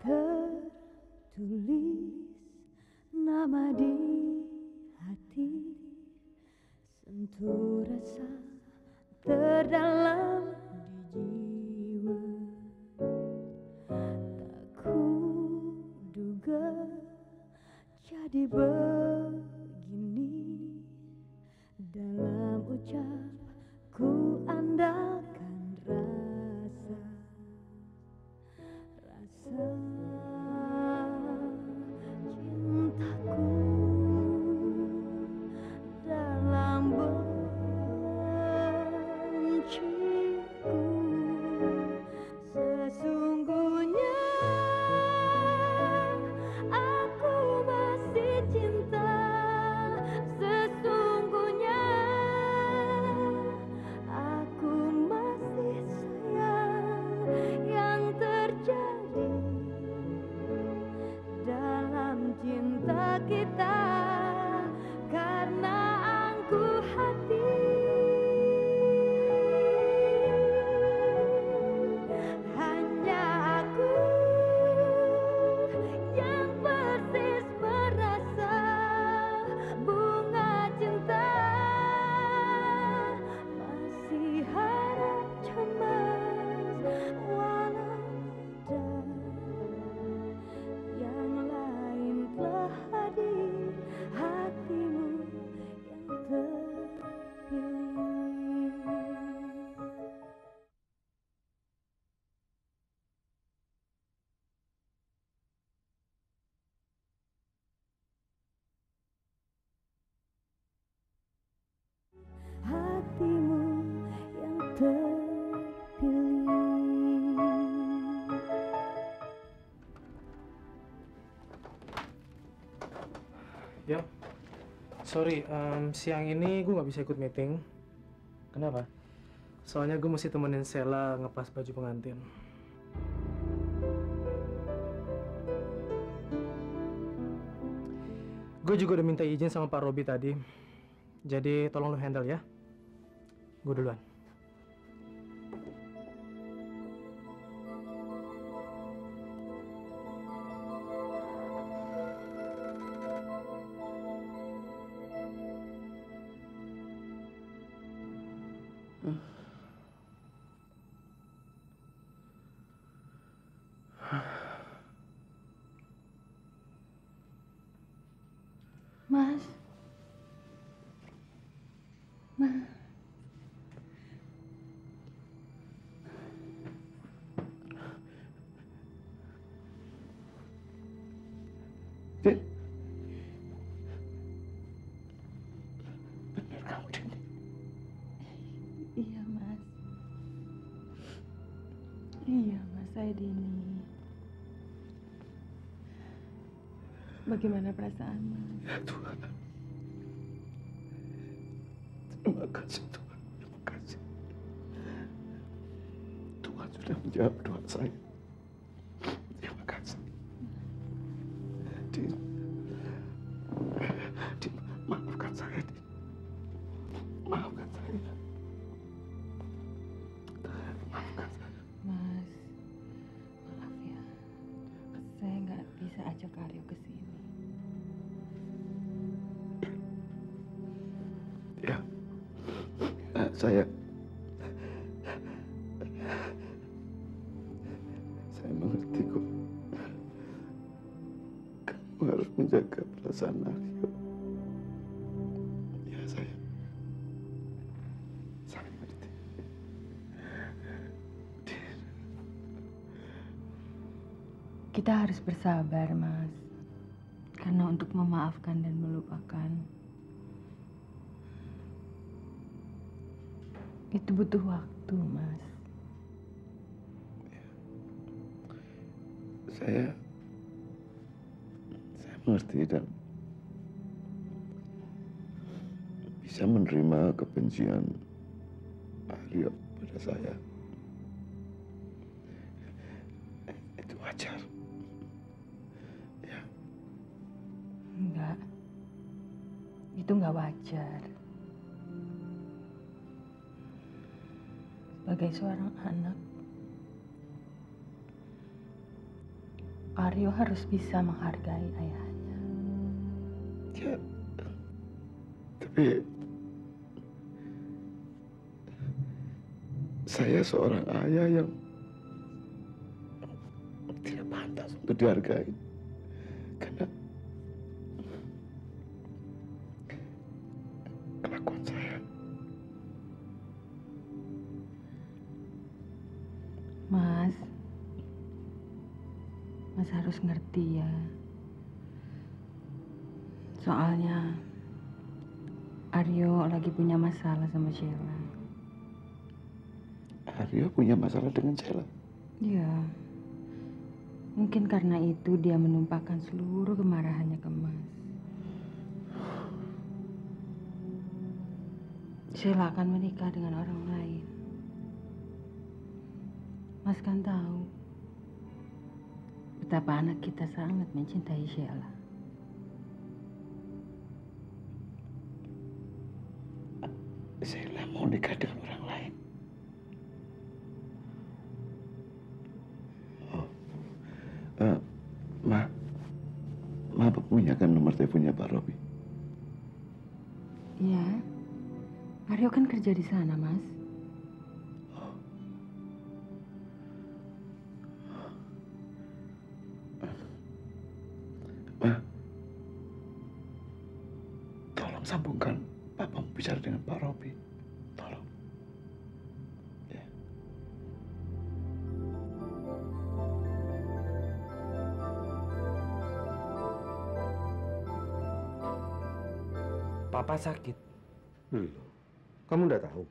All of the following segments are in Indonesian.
Tertulis nama di hati, sentuh rasa terdalam di jiwa. Tak kuduga jadi begini, dalam ucap ku andalkan rasa cintaku dalam benciku. Sesungguhnya aku masih cinta, sesungguhnya aku masih sayang. Yang terjadi dalam cinta kita karena angkuh hati, hanya aku yang persis merasa bunga cinta masih harap cemas, walau yang lain telah hadir, hatimu yang terpilih. Hatimu yang terpilih. Ya, sorry, siang ini gue nggak bisa ikut meeting. Kenapa? Soalnya gue mesti temenin Sela ngepas baju pengantin. Gue juga udah minta izin sama Pak Robi tadi. Jadi tolong lo handle ya. Gue duluan. Mas, Din, benar kamu, Din? Iya mas. Iya mas, saya Dini. Bagaimana perasaan mas? Ya Tuhan, terima kasih Tuhan, terima kasih. Tuhan sudah menjawab doa saya. Terima kasih. Din, maafkan saya, Din. Maafkan saya. Maafkan saya. Mas, maaf ya. Saya nggak bisa ajak Aryo ke sini. Ya, saya mengerti kok. Kamu harus menjaga perasaan Aryo. Ya, saya mengerti. Kita harus bersabar, Mas. Karena untuk memaafkan dan melupakan itu butuh waktu, Mas. Saya mengerti dan bisa menerima kebencian Aryo pada saya. Itu wajar. Ya. Enggak. Itu enggak wajar. Sebagai seorang anak, Aryo harus bisa menghargai ayahnya. Ya, tapi saya seorang ayah yang tidak pantas untuk dihargai. Karena kelakuan saya. Mas harus ngerti ya. Soalnya Aryo lagi punya masalah sama Sheila. Aryo punya masalah dengan Sheila? Iya. Mungkin karena itu dia menumpahkan seluruh kemarahannya ke Mas. Sheila akan menikah dengan orang lain. Mas kan tahu betapa anak kita sangat mencintai Sheila. Sheila mau nikah dengan orang lain. Oh, Ma punya kan nomor teleponnya Pak Robi? Iya, Aryo kan kerja di sana, Mas. Ma, tolong sambungkan Papa mau bicara dengan Pak Robi. Tolong. Ya. Papa sakit. Loh, kamu udah tahu?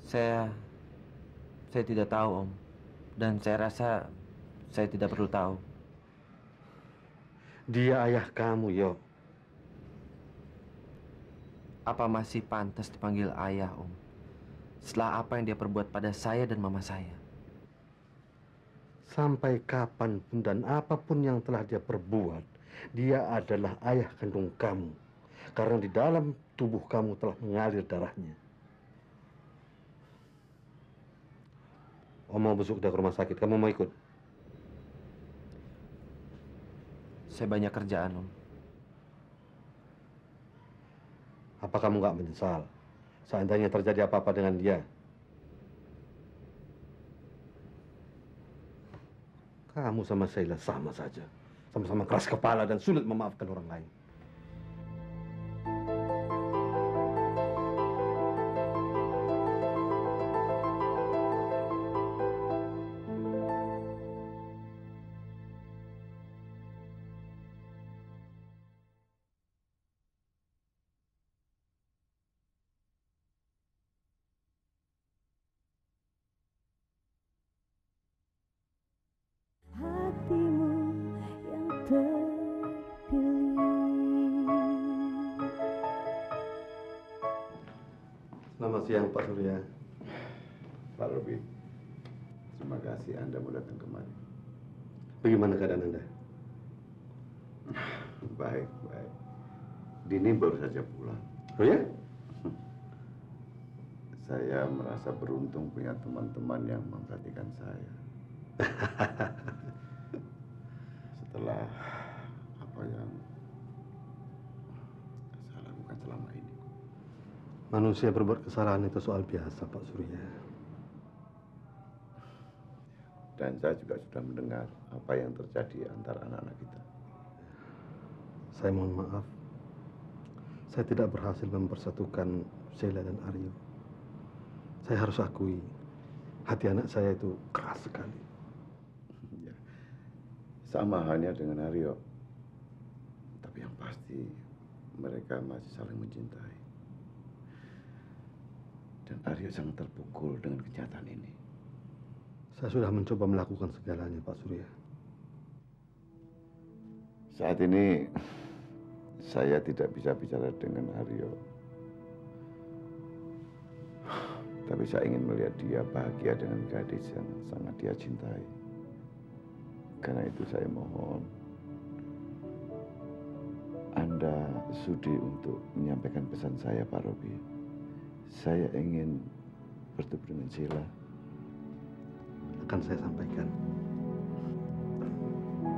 Saya tidak tahu, Om. Dan saya rasa saya tidak perlu tahu. Dia ayah kamu, Yo. Apa masih pantas dipanggil ayah, Om? Setelah apa yang dia perbuat pada saya dan mama saya. Sampai kapanpun dan apapun yang telah dia perbuat, dia adalah ayah kandung kamu. Karena di dalam tubuh kamu telah mengalir darahnya. Om mau besok dia ke rumah sakit. Kamu mau ikut? Saya banyak kerjaan, Om. Apa kamu nggak menyesal seandainya terjadi apa-apa dengan dia? Kamu sama Sheila sama saja. Sama-sama keras kepala dan sulit memaafkan orang lain. Hatimu yang terpilih. Selamat siang, Pak Surya. Pak Robi, terima kasih Anda mau datang kemari. Bagaimana keadaan Anda? Baik, baik. Dini baru saja pulang. Oh ya? Saya merasa beruntung punya teman-teman yang memperhatikan saya. Setelah apa yang saya lakukan selama ini. Manusia berbuat kesalahan itu soal biasa, Pak Surya. Dan saya juga sudah mendengar apa yang terjadi antara anak-anak kita. Saya mohon maaf. Saya tidak berhasil mempersatukan Sheila dan Aryo. Saya harus akui, hati anak saya itu keras sekali. Ya, sama halnya dengan Aryo. Tapi yang pasti mereka masih saling mencintai. Dan Aryo sangat terpukul dengan kenyataan ini. Saya sudah mencoba melakukan segalanya, Pak Surya. Saat ini saya tidak bisa bicara dengan Aryo. Tapi saya ingin melihat dia bahagia dengan gadis yang sangat dia cintai. Karena itu saya mohon Anda sudi untuk menyampaikan pesan saya, Pak Robi. Saya ingin bertemu dengan Sheila. akan saya sampaikan.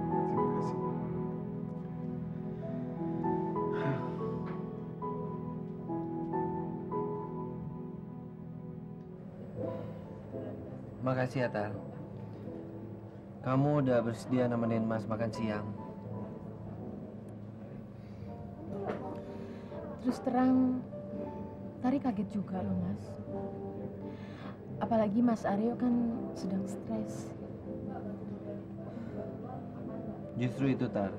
Terima kasih. Makasih ya, Tar. Kamu udah bersedia nemenin Mas makan siang. Terus terang, Tari kaget juga loh, Mas. Apalagi Mas Aryo kan sedang stres. Justru itu, Tar.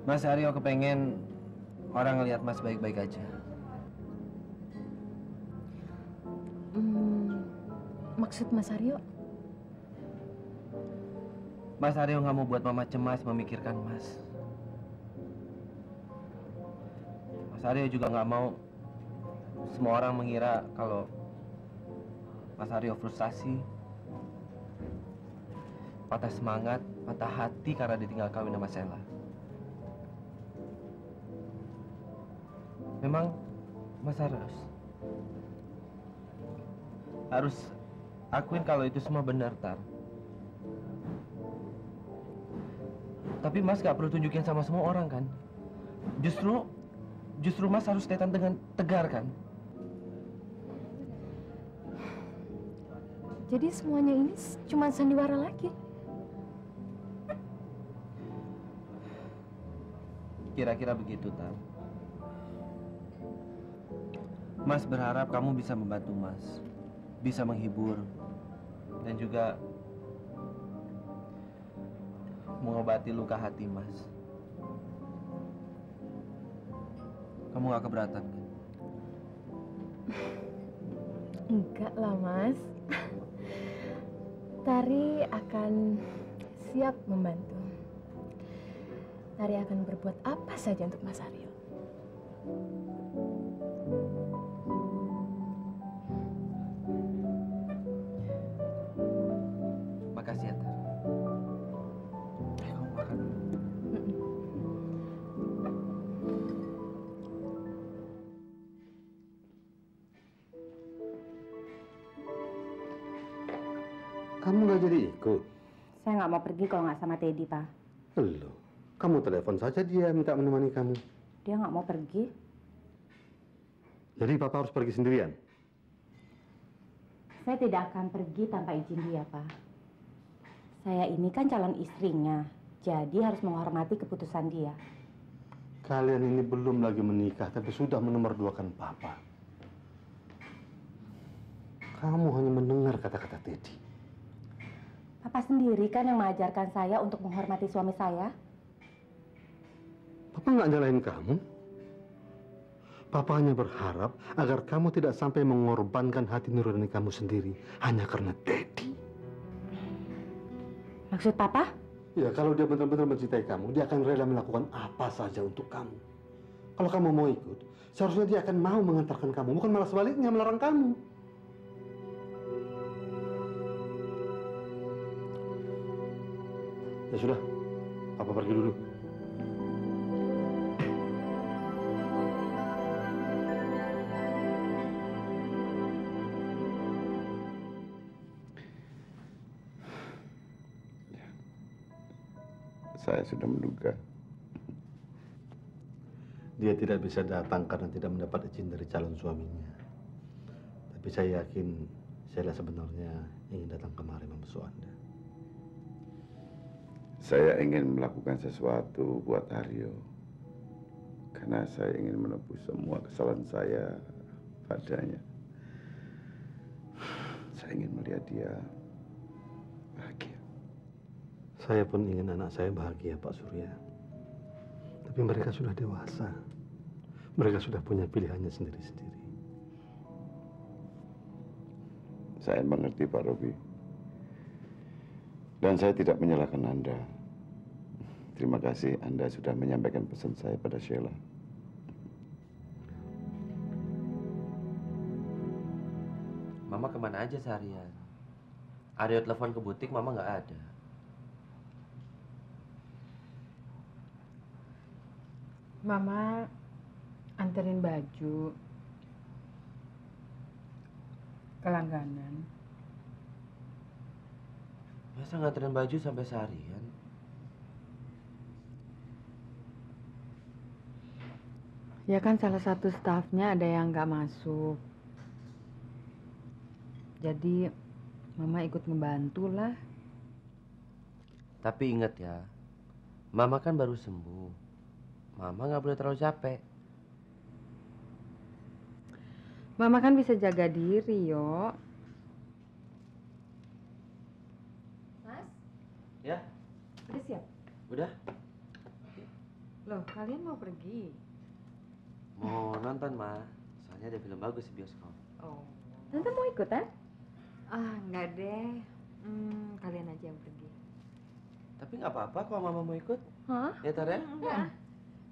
Mas Aryo kepengen orang ngelihat Mas baik-baik aja. Maksud Mas Aryo? Mas Aryo nggak mau buat Mama cemas memikirkan Mas. Mas Aryo juga nggak mau semua orang mengira kalau Mas Aryo frustasi, patah semangat, patah hati karena ditinggal kawin sama Sela. Memang Mas harus akuin kalau itu semua benar, Tar. Tapi Mas gak perlu tunjukin sama semua orang kan? Justru Mas harus kelihatan dengan tegar kan? Jadi semuanya ini cuma sandiwara lagi? Kira-kira begitu, Tar. Mas berharap kamu bisa membantu Mas, bisa menghibur, dan juga mengobati luka hati Mas. Kamu gak keberatan kan? Enggak lah, Mas. Tari akan siap membantu. Tari akan berbuat apa saja untuk Mas Aryo. Makasih ya, Tar. Kamu makan. Kamu nggak jadi ikut? Saya nggak mau pergi kalau nggak sama Teddy, Pak. Loh, kamu telepon saja dia minta menemani kamu. Dia nggak mau pergi. Jadi Papa harus pergi sendirian? Saya tidak akan pergi tanpa izin dia, Pak. Saya ini kan calon istrinya, jadi harus menghormati keputusan dia. Kalian ini belum lagi menikah, tapi sudah menomorduakan Papa. Kamu hanya mendengar kata-kata Teddy. Papa sendiri kan yang mengajarkan saya untuk menghormati suami saya. Papa nggak nyalahin kamu. Papa hanya berharap agar kamu tidak sampai mengorbankan hati nurani kamu sendiri hanya karena Teddy. Maksud Papa? Ya, kalau dia benar-benar mencintai kamu, dia akan rela melakukan apa saja untuk kamu. Kalau kamu mau ikut, seharusnya dia akan mau mengantarkan kamu, bukan malah sebaliknya melarang kamu. Ya sudah, Papa pergi dulu. Saya sudah menduga. Dia tidak bisa datang karena tidak mendapat izin dari calon suaminya. Tapi saya yakin Sheila sebenarnya ingin datang kemari membesuk Anda. Saya ingin melakukan sesuatu buat Aryo. Karena saya ingin menebus semua kesalahan saya padanya. Saya ingin melihat dia bahagia. Saya pun ingin anak saya bahagia, Pak Surya. Tapi mereka sudah dewasa. Mereka sudah punya pilihannya sendiri-sendiri. Saya mengerti, Pak Robi. Dan saya tidak menyalahkan Anda. Terima kasih Anda sudah menyampaikan pesan saya pada Sheila. Mama kemana aja seharian? Aryo telepon ke butik, Mama nggak ada. Mama anterin baju ke langganan. Masa nganterin baju sampai seharian? Ya kan salah satu stafnya ada yang nggak masuk. Jadi Mama ikut ngebantu lah. Tapi ingat ya, Mama kan baru sembuh. Mama nggak boleh terlalu capek. Mama kan bisa jaga diri, yo. Mas, Ya, Udah siap? udah. Loh, kalian mau pergi? Mau nonton, Ma. Soalnya ada film bagus di bioskop. Oh. Tante mau ikutan? Ah, enggak deh. Kalian aja yang pergi. Tapi nggak apa-apa kalau Mama mau ikut. Hah? Ya, Tar ya? Enggak.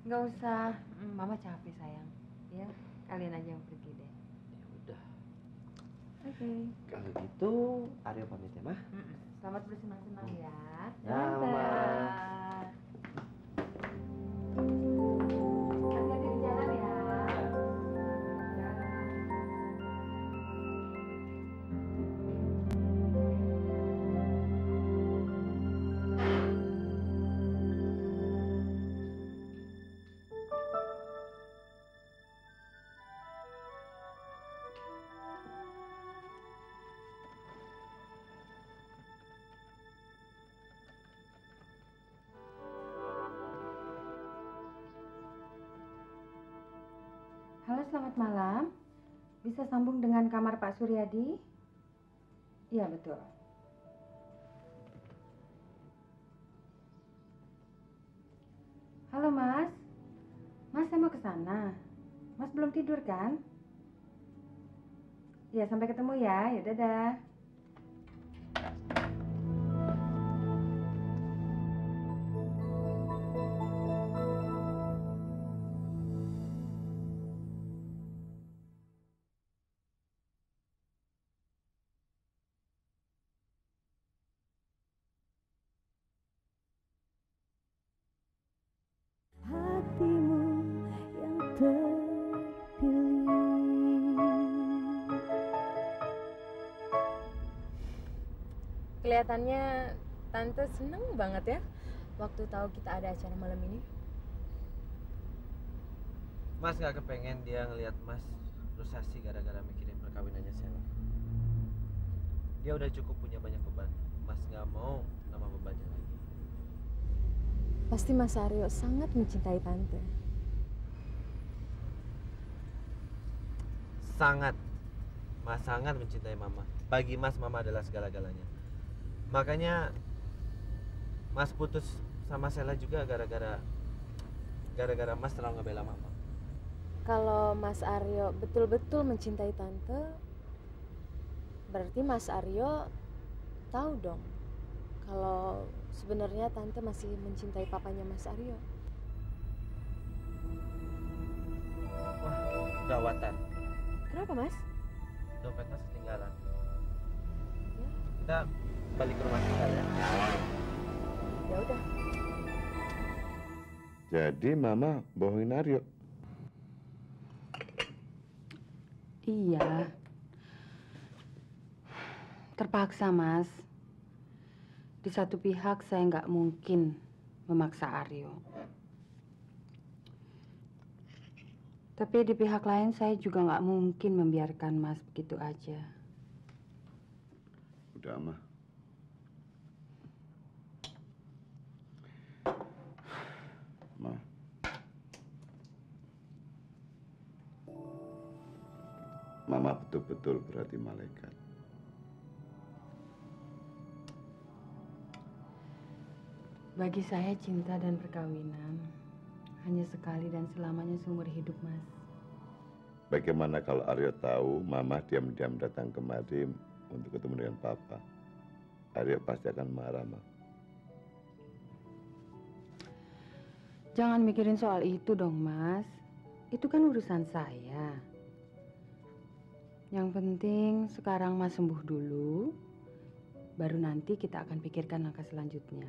Enggak usah. Mama capek, sayang. Ya, kalian aja yang pergi deh. Ya udah. Oke. Kalau gitu, Aryo pamit ya, Ma. Selamat bersenang-senang ya. Ya, Mama. Hati-hati di jalan ya. Halo, selamat malam. Bisa sambung dengan kamar Pak Suryadi? Iya, betul. Halo, Mas. Mas, saya mau ke sana. Mas belum tidur kan? Ya, sampai ketemu ya. Ya, dadah. Hatimu yang terpilih. Kelihatannya Tante seneng banget ya waktu tahu kita ada acara malam ini. Mas nggak kepengen dia ngelihat Mas frustasi gara-gara mikirin perkawinannya Sela. Dia udah cukup punya banyak beban. Mas nggak mau nambah bebannya lagi. Pasti Mas Aryo sangat mencintai Tante. Sangat. Mas sangat mencintai Mama. Bagi Mas, Mama adalah segala-galanya. Makanya Mas putus sama Sela juga gara-gara Mas terlalu ngebela Mama. Kalau Mas Aryo betul-betul mencintai Tante, berarti Mas Aryo tahu dong kalau sebenarnya Tante masih mencintai papanya Mas Aryo. Wah, gawatan. Kenapa, Mas? Dompet Mas ketinggalan. Ya, Kita balik ke rumah kita ya. ya udah. Jadi Mama bohongin Aryo. Iya. Terpaksa, Mas. Di satu pihak saya nggak mungkin memaksa Aryo. Tapi di pihak lain saya juga nggak mungkin membiarkan Mas begitu aja. Udah, Ma. Ma. Mama betul-betul berarti malaikat. Bagi saya cinta dan perkawinan hanya sekali dan selamanya seumur hidup, Mas. Bagaimana kalau Aryo tahu Mama diam-diam datang kemari untuk ketemu dengan Papa? Aryo pasti akan marah, Ma. Jangan mikirin soal itu dong, Mas. Itu kan urusan saya. Yang penting sekarang Mas sembuh dulu, baru nanti kita akan pikirkan langkah selanjutnya.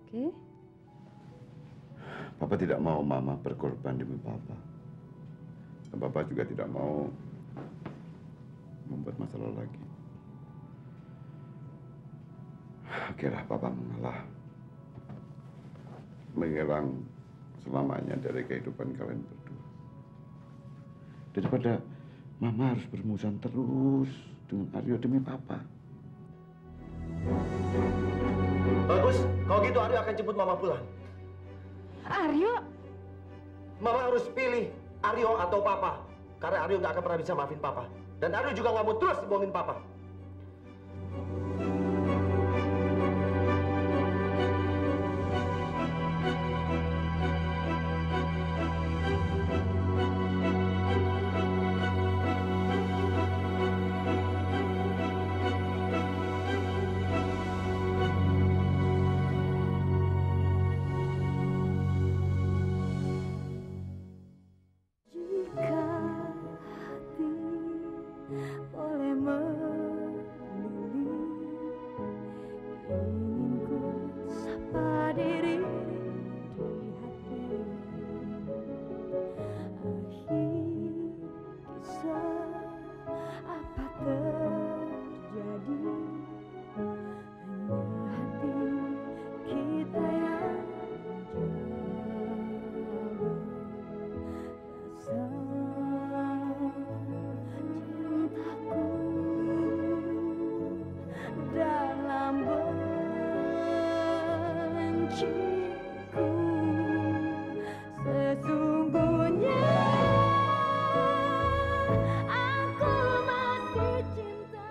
Oke? Papa tidak mau Mama berkorban demi Papa. Dan Papa juga tidak mau membuat masalah lagi. Oke lah, Papa mengalah. Menghilang selamanya dari kehidupan kalian berdua. Daripada Mama harus bermusuhan terus dengan Aryo demi Papa. Bagus, kalau gitu Aryo akan jemput Mama pulang. Aryo? Mama harus pilih Aryo atau Papa. Karena Aryo nggak akan pernah bisa maafin Papa. Dan Aryo juga nggak mau terus dibohongin Papa. Jika hati boleh memilih, ingin ku sapa diri di hati. Akhir kisah apa terjadi, hanya hati kita yang jauh. Cintaku dalam benciku, sesungguhnya aku masih cinta.